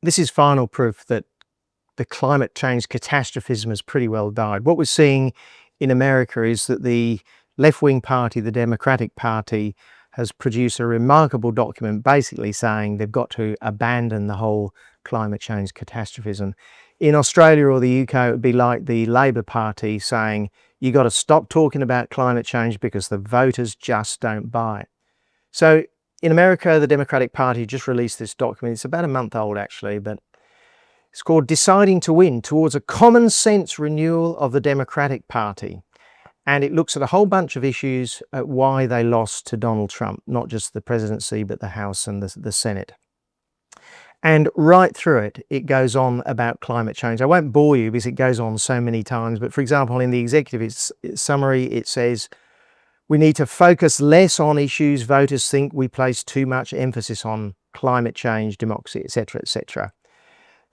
This is final proof that the climate change catastrophism has pretty well died. What we're seeing in America is that the left-wing party, the Democratic Party, has produced a remarkable document basically saying they've got to abandon the whole climate change catastrophism. In Australia or the UK, it would be like the Labor Party saying, you got to stop talking about climate change because the voters just don't buy it. So in America, the Democratic Party just released this document. It's about a month old actually, but it's called Deciding to Win Towards a Common Sense Renewal of the Democratic Party. And it looks at a whole bunch of issues at why they lost to Donald Trump, not just the presidency, but the House and the Senate. And right through it, it goes on about climate change. I won't bore you because it goes on so many times. But for example, in the executive summary, it says, we need to focus less on issues voters think we place too much emphasis on: climate change, democracy, etc., etc.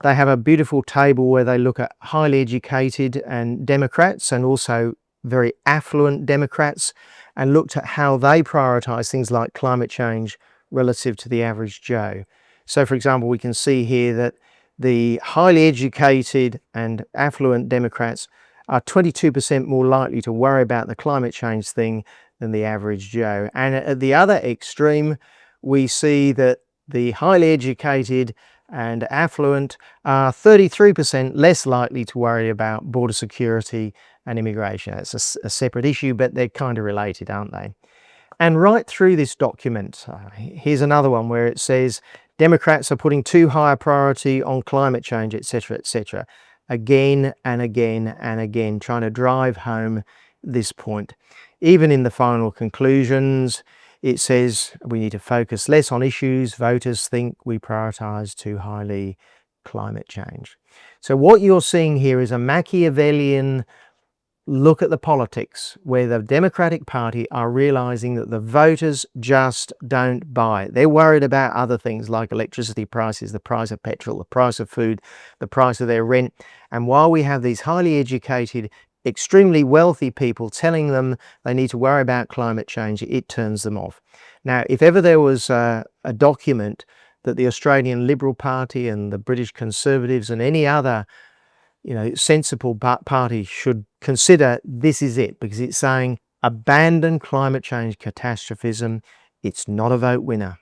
They have a beautiful table where they look at highly educated and Democrats and also very affluent Democrats, and looked at how they prioritise things like climate change relative to the average Joe. So for example, we can see here that the highly educated and affluent Democrats are 22% more likely to worry about the climate change thing than the average Joe. And at the other extreme, we see that the highly educated and affluent are 33% less likely to worry about border security and immigration. It's a separate issue, but they're kind of related, aren't they? And right through this document, here's another one where it says Democrats are putting too high a priority on climate change, etc., etc. Again and again and again, trying to drive home this point. Even in the final conclusions, it says we need to focus less on issues voters think we prioritise too highly: climate change. So what you're seeing here is a Machiavellian look at the politics, where the Democratic Party are realising that the voters just don't buy it. They're worried about other things like electricity prices, the price of petrol, the price of food, the price of their rent. And while we have these highly educated, extremely wealthy people telling them they need to worry about climate change, it turns them off. Now, if ever there was a document that the Australian Liberal Party and the British Conservatives and any other sensible party should consider, this is it, because it's saying abandon climate change catastrophism. It's not a vote winner.